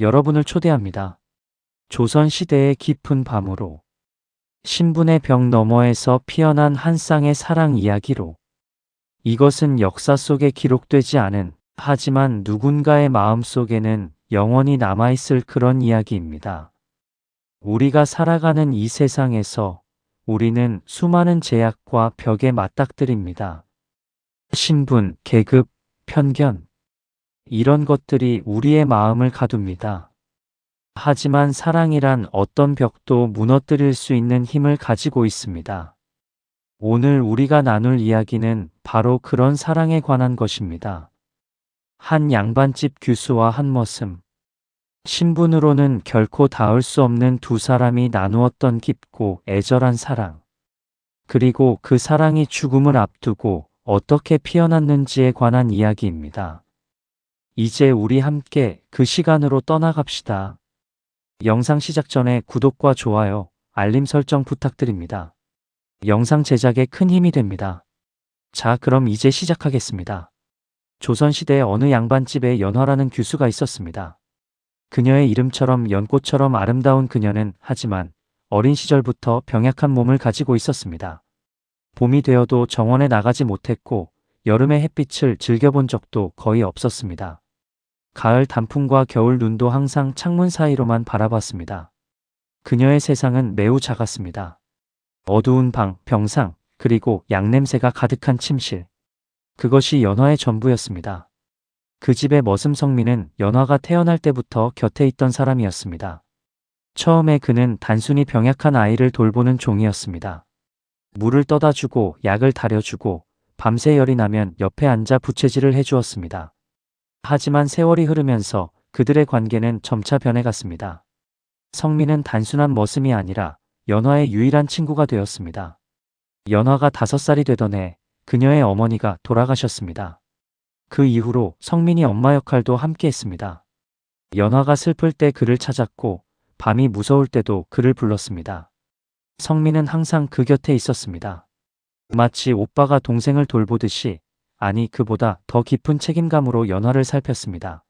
여러분을 초대합니다. 조선시대의 깊은 밤으로, 신분의 벽 너머에서 피어난 한 쌍의 사랑 이야기로. 이것은 역사 속에 기록되지 않은, 하지만 누군가의 마음 속에는 영원히 남아있을 그런 이야기입니다. 우리가 살아가는 이 세상에서 우리는 수많은 제약과 벽에 맞닥뜨립니다. 신분, 계급, 편견, 이런 것들이 우리의 마음을 가둡니다. 하지만 사랑이란 어떤 벽도 무너뜨릴 수 있는 힘을 가지고 있습니다. 오늘 우리가 나눌 이야기는 바로 그런 사랑에 관한 것입니다. 한 양반집 규수와 한 머슴. 신분으로는 결코 닿을 수 없는 두 사람이 나누었던 깊고 애절한 사랑. 그리고 그 사랑이 죽음을 앞두고 어떻게 피어났는지에 관한 이야기입니다. 이제 우리 함께 그 시간으로 떠나갑시다. 영상 시작 전에 구독과 좋아요, 알림 설정 부탁드립니다. 영상 제작에 큰 힘이 됩니다. 자, 그럼 이제 시작하겠습니다. 조선시대의 어느 양반집에 연화라는 규수가 있었습니다. 그녀의 이름처럼 연꽃처럼 아름다운 그녀는 하지만 어린 시절부터 병약한 몸을 가지고 있었습니다. 봄이 되어도 정원에 나가지 못했고 여름의 햇빛을 즐겨본 적도 거의 없었습니다. 가을 단풍과 겨울 눈도 항상 창문 사이로만 바라봤습니다. 그녀의 세상은 매우 작았습니다. 어두운 방, 병상, 그리고 양냄새가 가득한 침실. 그것이 연화의 전부였습니다. 그 집의 머슴 성민은 연화가 태어날 때부터 곁에 있던 사람이었습니다. 처음에 그는 단순히 병약한 아이를 돌보는 종이었습니다. 물을 떠다 주고 약을 다려주고 밤새 열이 나면 옆에 앉아 부채질을 해주었습니다. 하지만 세월이 흐르면서 그들의 관계는 점차 변해갔습니다. 성민은 단순한 머슴이 아니라 연화의 유일한 친구가 되었습니다. 연화가 5살이 되던 해 그녀의 어머니가 돌아가셨습니다. 그 이후로 성민이 엄마 역할도 함께 했습니다. 연화가 슬플 때 그를 찾았고 밤이 무서울 때도 그를 불렀습니다. 성민은 항상 그 곁에 있었습니다. 마치 오빠가 동생을 돌보듯이, 아니 그보다 더 깊은 책임감으로 연화를 살폈습니다.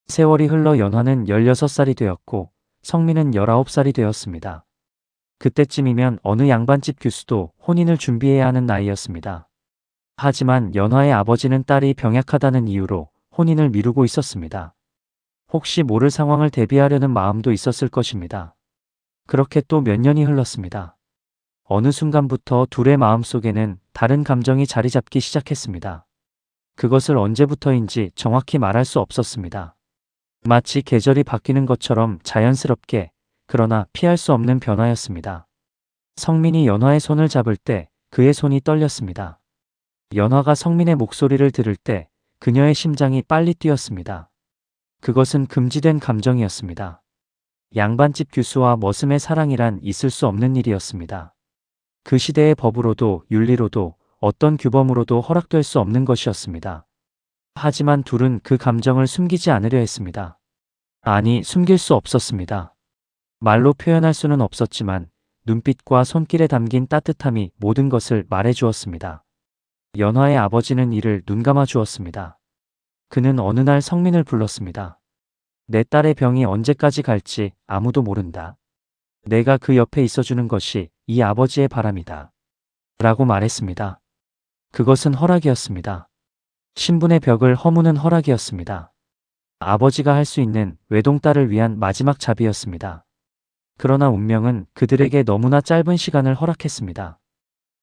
세월이 흘러 연화는 16살이 되었고 성민은 19살이 되었습니다. 그때쯤이면 어느 양반집 규수도 혼인을 준비해야 하는 나이였습니다. 하지만 연화의 아버지는 딸이 병약하다는 이유로 혼인을 미루고 있었습니다. 혹시 모를 상황을 대비하려는 마음도 있었을 것입니다. 그렇게 또 몇 년이 흘렀습니다. 어느 순간부터 둘의 마음속에는 다른 감정이 자리 잡기 시작했습니다. 그것을 언제부터인지 정확히 말할 수 없었습니다. 마치 계절이 바뀌는 것처럼 자연스럽게, 그러나 피할 수 없는 변화였습니다. 성민이 연화의 손을 잡을 때 그의 손이 떨렸습니다. 연화가 성민의 목소리를 들을 때 그녀의 심장이 빨리 뛰었습니다. 그것은 금지된 감정이었습니다. 양반집 규수와 머슴의 사랑이란 있을 수 없는 일이었습니다. 그 시대의 법으로도 윤리로도 어떤 규범으로도 허락될 수 없는 것이었습니다. 하지만 둘은 그 감정을 숨기지 않으려 했습니다. 아니, 숨길 수 없었습니다. 말로 표현할 수는 없었지만 눈빛과 손길에 담긴 따뜻함이 모든 것을 말해주었습니다. 연화의 아버지는 이를 눈감아 주었습니다. 그는 어느 날 성민을 불렀습니다. 내 딸의 병이 언제까지 갈지 아무도 모른다. 내가 그 옆에 있어주는 것이 이 아버지의 바람이다. 라고 말했습니다. 그것은 허락이었습니다. 신분의 벽을 허무는 허락이었습니다. 아버지가 할 수 있는 외동딸을 위한 마지막 자비였습니다. 그러나 운명은 그들에게 너무나 짧은 시간을 허락했습니다.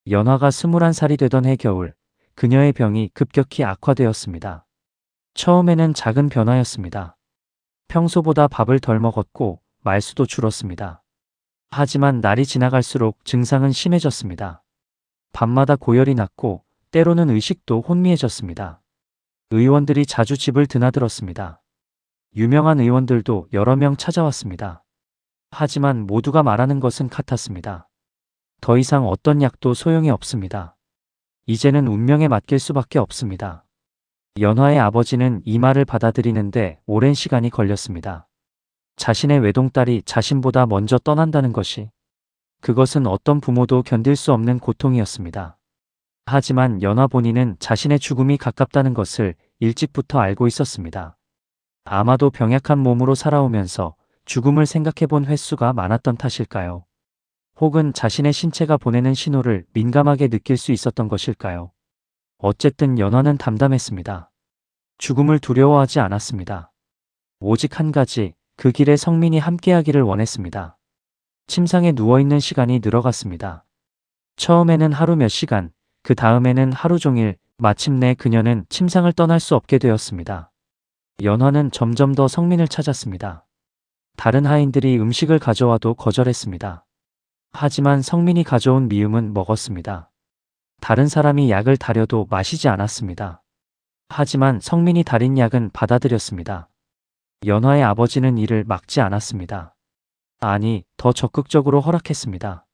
연화가 21살이 되던 해 겨울, 그녀의 병이 급격히 악화되었습니다. 처음에는 작은 변화였습니다. 평소보다 밥을 덜 먹었고 말수도 줄었습니다. 하지만 날이 지나갈수록 증상은 심해졌습니다. 밤마다 고열이 났고 때로는 의식도 혼미해졌습니다. 의원들이 자주 집을 드나들었습니다. 유명한 의원들도 여러 명 찾아왔습니다. 하지만 모두가 말하는 것은 같았습니다. 더 이상 어떤 약도 소용이 없습니다. 이제는 운명에 맡길 수밖에 없습니다. 연화의 아버지는 이 말을 받아들이는데 오랜 시간이 걸렸습니다. 자신의 외동딸이 자신보다 먼저 떠난다는 것이, 그것은 어떤 부모도 견딜 수 없는 고통이었습니다. 하지만 연화 본인은 자신의 죽음이 가깝다는 것을 일찍부터 알고 있었습니다. 아마도 병약한 몸으로 살아오면서 죽음을 생각해 본 횟수가 많았던 탓일까요? 혹은 자신의 신체가 보내는 신호를 민감하게 느낄 수 있었던 것일까요? 어쨌든 연화는 담담했습니다. 죽음을 두려워하지 않았습니다. 오직 한 가지, 그 길에 성민이 함께하기를 원했습니다. 침상에 누워있는 시간이 늘어갔습니다. 처음에는 하루 몇 시간, 그 다음에는 하루 종일, 마침내 그녀는 침상을 떠날 수 없게 되었습니다. 연화는 점점 더 성민을 찾았습니다. 다른 하인들이 음식을 가져와도 거절했습니다. 하지만 성민이 가져온 미음은 먹었습니다. 다른 사람이 약을 다려도 마시지 않았습니다. 하지만 성민이 다린 약은 받아들였습니다. 연화의 아버지는 이를 막지 않았습니다. 아니, 더 적극적으로 허락했습니다.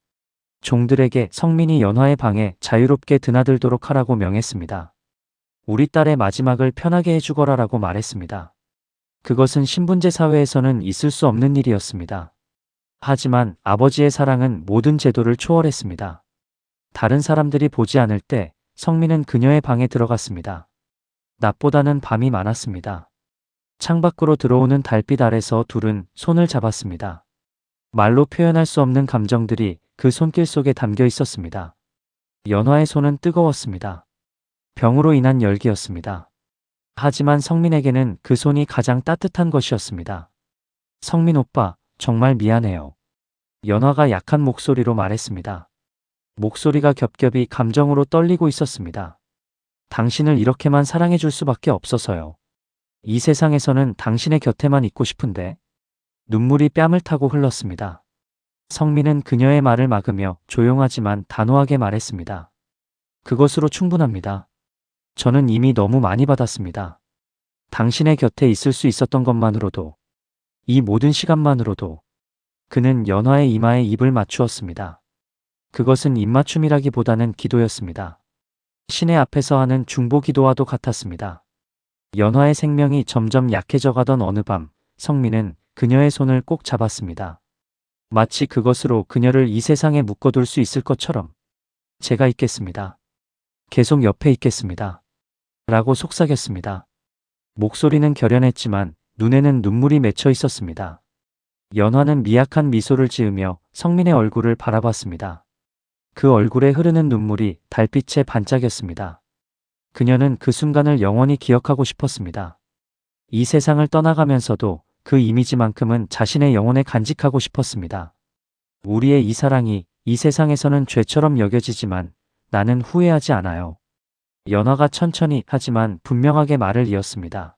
종들에게 성민이 연화의 방에 자유롭게 드나들도록 하라고 명했습니다. 우리 딸의 마지막을 편하게 해주거라라고 말했습니다. 그것은 신분제 사회에서는 있을 수 없는 일이었습니다. 하지만 아버지의 사랑은 모든 제도를 초월했습니다. 다른 사람들이 보지 않을 때 성민은 그녀의 방에 들어갔습니다. 낮보다는 밤이 많았습니다. 창밖으로 들어오는 달빛 아래서 둘은 손을 잡았습니다. 말로 표현할 수 없는 감정들이 그 손길 속에 담겨 있었습니다. 연화의 손은 뜨거웠습니다. 병으로 인한 열기였습니다. 하지만 성민에게는 그 손이 가장 따뜻한 것이었습니다. 성민 오빠, 정말 미안해요. 연화가 약한 목소리로 말했습니다. 목소리가 겹겹이 감정으로 떨리고 있었습니다. 당신을 이렇게만 사랑해 줄 수밖에 없어서요. 이 세상에서는 당신의 곁에만 있고 싶은데. 눈물이 뺨을 타고 흘렀습니다. 성민은 그녀의 말을 막으며 조용하지만 단호하게 말했습니다. 그것으로 충분합니다. 저는 이미 너무 많이 받았습니다. 당신의 곁에 있을 수 있었던 것만으로도, 이 모든 시간만으로도. 그는 연화의 이마에 입을 맞추었습니다. 그것은 입맞춤이라기보다는 기도였습니다. 신의 앞에서 하는 중보 기도와도 같았습니다. 연화의 생명이 점점 약해져 가던 어느 밤, 성민은 그녀의 손을 꼭 잡았습니다. 마치 그것으로 그녀를 이 세상에 묶어둘 수 있을 것처럼. 제가 있겠습니다. 계속 옆에 있겠습니다. 라고 속삭였습니다. 목소리는 결연했지만 눈에는 눈물이 맺혀 있었습니다. 연화는 미약한 미소를 지으며 성민의 얼굴을 바라봤습니다. 그 얼굴에 흐르는 눈물이 달빛에 반짝였습니다. 그녀는 그 순간을 영원히 기억하고 싶었습니다. 이 세상을 떠나가면서도 그 이미지만큼은 자신의 영혼에 간직하고 싶었습니다. 우리의 이 사랑이 이 세상에서는 죄처럼 여겨지지만 나는 후회하지 않아요. 연화가 천천히 하지만 분명하게 말을 이었습니다.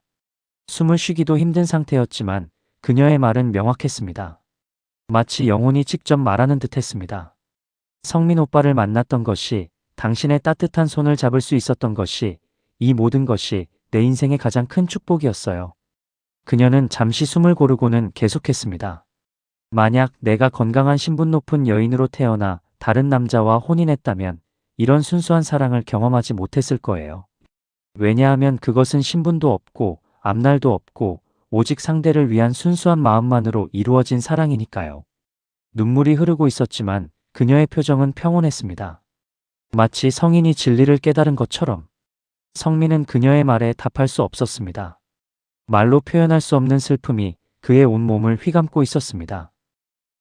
숨을 쉬기도 힘든 상태였지만 그녀의 말은 명확했습니다. 마치 영혼이 직접 말하는 듯 했습니다. 성민 오빠를 만났던 것이, 당신의 따뜻한 손을 잡을 수 있었던 것이, 이 모든 것이 내 인생의 가장 큰 축복이었어요. 그녀는 잠시 숨을 고르고는 계속했습니다. 만약 내가 건강한 신분 높은 여인으로 태어나 다른 남자와 혼인했다면 이런 순수한 사랑을 경험하지 못했을 거예요. 왜냐하면 그것은 신분도 없고 앞날도 없고 오직 상대를 위한 순수한 마음만으로 이루어진 사랑이니까요. 눈물이 흐르고 있었지만 그녀의 표정은 평온했습니다. 마치 성인이 진리를 깨달은 것처럼. 성민은 그녀의 말에 답할 수 없었습니다. 말로 표현할 수 없는 슬픔이 그의 온몸을 휘감고 있었습니다.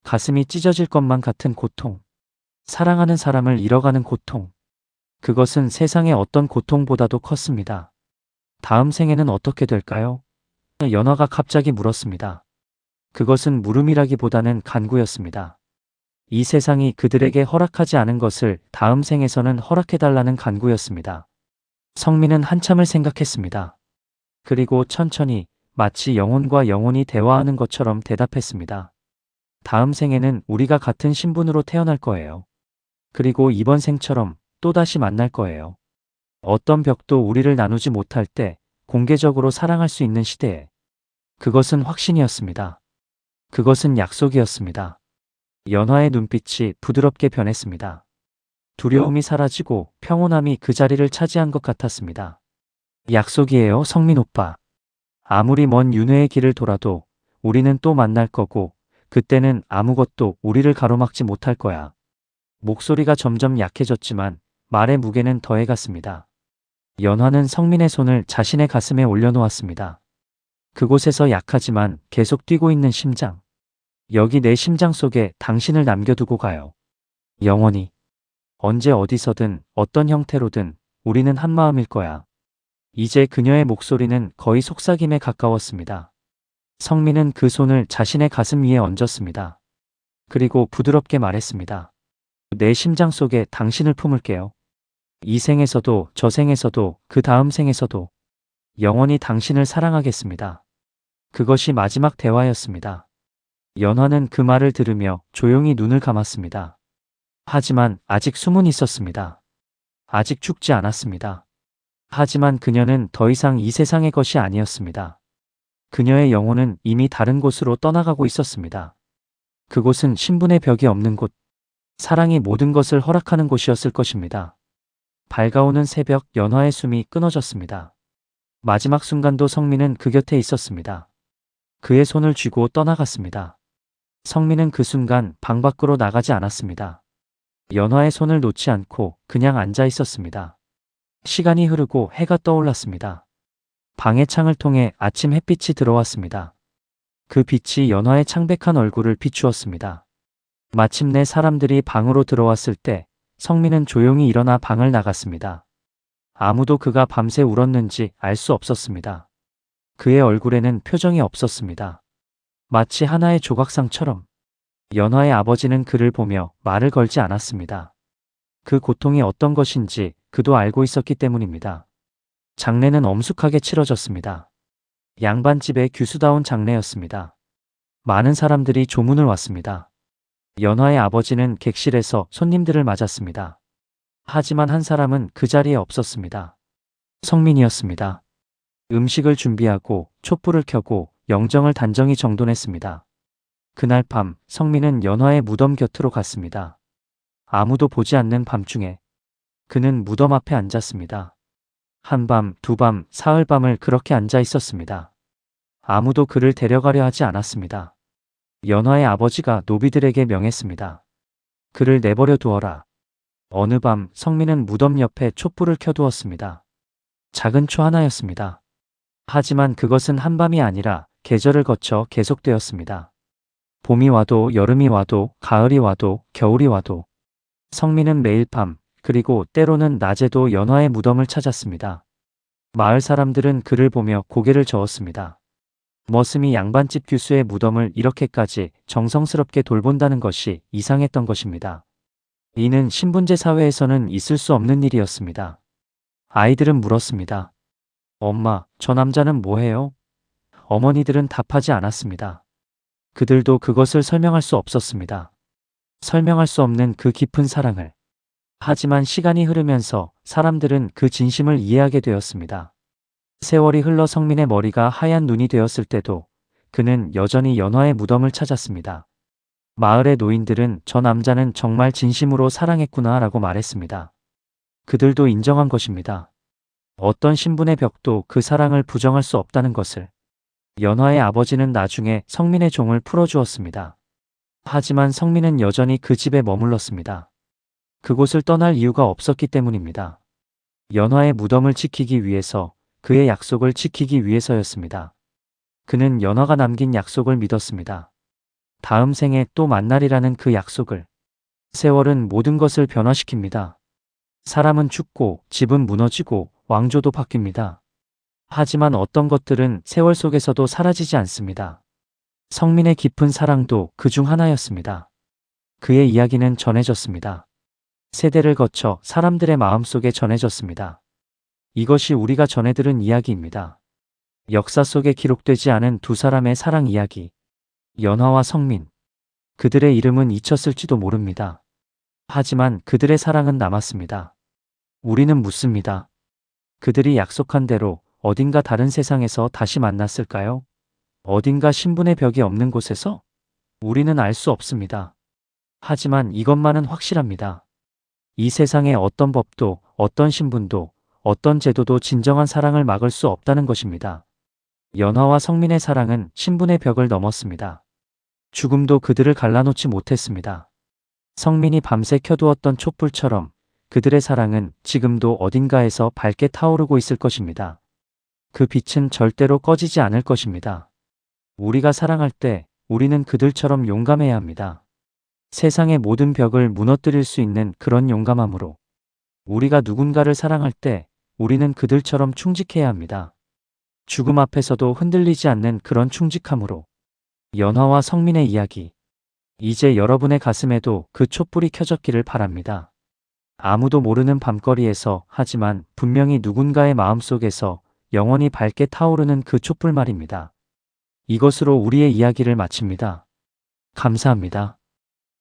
가슴이 찢어질 것만 같은 고통. 사랑하는 사람을 잃어가는 고통. 그것은 세상의 어떤 고통보다도 컸습니다. 다음 생에는 어떻게 될까요? 연화가 갑자기 물었습니다. 그것은 물음이라기보다는 간구였습니다. 이 세상이 그들에게 허락하지 않은 것을 다음 생에서는 허락해달라는 간구였습니다. 성민은 한참을 생각했습니다. 그리고 천천히 마치 영혼과 영혼이 대화하는 것처럼 대답했습니다. 다음 생에는 우리가 같은 신분으로 태어날 거예요. 그리고 이번 생처럼 또다시 만날 거예요. 어떤 벽도 우리를 나누지 못할 때 공개적으로 사랑할 수 있는 시대에. 그것은 확신이었습니다. 그것은 약속이었습니다. 연화의 눈빛이 부드럽게 변했습니다. 두려움이 사라지고 평온함이 그 자리를 차지한 것 같았습니다. 약속이에요, 성민 오빠. 아무리 먼 윤회의 길을 돌아도 우리는 또 만날 거고 그때는 아무것도 우리를 가로막지 못할 거야. 목소리가 점점 약해졌지만 말의 무게는 더해갔습니다. 연화는 성민의 손을 자신의 가슴에 올려놓았습니다. 그곳에서 약하지만 계속 뛰고 있는 심장. 여기 내 심장 속에 당신을 남겨두고 가요. 영원히. 언제 어디서든 어떤 형태로든 우리는 한마음일 거야. 이제 그녀의 목소리는 거의 속삭임에 가까웠습니다. 성민은 그 손을 자신의 가슴 위에 얹었습니다. 그리고 부드럽게 말했습니다. 내 심장 속에 당신을 품을게요. 이 생에서도 저 생에서도 그 다음 생에서도 영원히 당신을 사랑하겠습니다. 그것이 마지막 대화였습니다. 연화는 그 말을 들으며 조용히 눈을 감았습니다. 하지만 아직 숨은 있었습니다. 아직 죽지 않았습니다. 하지만 그녀는 더 이상 이 세상의 것이 아니었습니다. 그녀의 영혼은 이미 다른 곳으로 떠나가고 있었습니다. 그곳은 신분의 벽이 없는 곳, 사랑이 모든 것을 허락하는 곳이었을 것입니다. 밝아오는 새벽, 연화의 숨이 끊어졌습니다. 마지막 순간도 성민은 그 곁에 있었습니다. 그의 손을 쥐고 떠나갔습니다. 성민은 그 순간 방 밖으로 나가지 않았습니다. 연화의 손을 놓지 않고 그냥 앉아 있었습니다. 시간이 흐르고 해가 떠올랐습니다. 방의 창을 통해 아침 햇빛이 들어왔습니다. 그 빛이 연화의 창백한 얼굴을 비추었습니다. 마침내 사람들이 방으로 들어왔을 때 성민은 조용히 일어나 방을 나갔습니다. 아무도 그가 밤새 울었는지 알 수 없었습니다. 그의 얼굴에는 표정이 없었습니다. 마치 하나의 조각상처럼. 연화의 아버지는 그를 보며 말을 걸지 않았습니다. 그 고통이 어떤 것인지 그도 알고 있었기 때문입니다. 장례는 엄숙하게 치러졌습니다. 양반집의 규수다운 장례였습니다. 많은 사람들이 조문을 왔습니다. 연화의 아버지는 객실에서 손님들을 맞았습니다. 하지만 한 사람은 그 자리에 없었습니다. 성민이었습니다. 음식을 준비하고 촛불을 켜고 영정을 단정히 정돈했습니다. 그날 밤 성민은 연화의 무덤 곁으로 갔습니다. 아무도 보지 않는 밤중에 그는 무덤 앞에 앉았습니다. 한밤, 두밤, 사흘밤을 그렇게 앉아 있었습니다. 아무도 그를 데려가려 하지 않았습니다. 연화의 아버지가 노비들에게 명했습니다. 그를 내버려 두어라. 어느 밤 성민은 무덤 옆에 촛불을 켜두었습니다. 작은 초 하나였습니다. 하지만 그것은 한밤이 아니라 계절을 거쳐 계속되었습니다. 봄이 와도 여름이 와도 가을이 와도 겨울이 와도 성민은 매일 밤 그리고 때로는 낮에도 연화의 무덤을 찾았습니다. 마을 사람들은 그를 보며 고개를 저었습니다. 머슴이 양반집 규수의 무덤을 이렇게까지 정성스럽게 돌본다는 것이 이상했던 것입니다. 이는 신분제 사회에서는 있을 수 없는 일이었습니다. 아이들은 물었습니다. 엄마, 저 남자는 뭐해요? 어머니들은 답하지 않았습니다. 그들도 그것을 설명할 수 없었습니다. 설명할 수 없는 그 깊은 사랑을. 하지만 시간이 흐르면서 사람들은 그 진심을 이해하게 되었습니다. 세월이 흘러 성민의 머리가 하얀 눈이 되었을 때도 그는 여전히 연화의 무덤을 찾았습니다. 마을의 노인들은 저 남자는 정말 진심으로 사랑했구나 라고 말했습니다. 그들도 인정한 것입니다. 어떤 신분의 벽도 그 사랑을 부정할 수 없다는 것을. 연화의 아버지는 나중에 성민의 종을 풀어주었습니다. 하지만 성민은 여전히 그 집에 머물렀습니다. 그곳을 떠날 이유가 없었기 때문입니다. 연화의 무덤을 지키기 위해서, 그의 약속을 지키기 위해서였습니다. 그는 연화가 남긴 약속을 믿었습니다. 다음 생에 또 만나리라는 그 약속을. 세월은 모든 것을 변화시킵니다. 사람은 죽고, 집은 무너지고, 왕조도 바뀝니다. 하지만 어떤 것들은 세월 속에서도 사라지지 않습니다. 성민의 깊은 사랑도 그 중 하나였습니다. 그의 이야기는 전해졌습니다. 세대를 거쳐 사람들의 마음속에 전해졌습니다. 이것이 우리가 전해 들은 이야기입니다. 역사 속에 기록되지 않은 두 사람의 사랑 이야기. 연화와 성민. 그들의 이름은 잊혔을지도 모릅니다. 하지만 그들의 사랑은 남았습니다. 우리는 묻습니다. 그들이 약속한 대로 어딘가 다른 세상에서 다시 만났을까요? 어딘가 신분의 벽이 없는 곳에서? 우리는 알 수 없습니다. 하지만 이것만은 확실합니다. 이 세상의 어떤 법도, 어떤 신분도, 어떤 제도도 진정한 사랑을 막을 수 없다는 것입니다. 연화와 성민의 사랑은 신분의 벽을 넘었습니다. 죽음도 그들을 갈라놓지 못했습니다. 성민이 밤새 켜두었던 촛불처럼 그들의 사랑은 지금도 어딘가에서 밝게 타오르고 있을 것입니다. 그 빛은 절대로 꺼지지 않을 것입니다. 우리가 사랑할 때 우리는 그들처럼 용감해야 합니다. 세상의 모든 벽을 무너뜨릴 수 있는 그런 용감함으로. 우리가 누군가를 사랑할 때 우리는 그들처럼 충직해야 합니다. 죽음 앞에서도 흔들리지 않는 그런 충직함으로. 연화와 성민의 이야기. 이제 여러분의 가슴에도 그 촛불이 켜졌기를 바랍니다. 아무도 모르는 밤거리에서, 하지만 분명히 누군가의 마음속에서 영원히 밝게 타오르는 그 촛불 말입니다. 이것으로 우리의 이야기를 마칩니다. 감사합니다.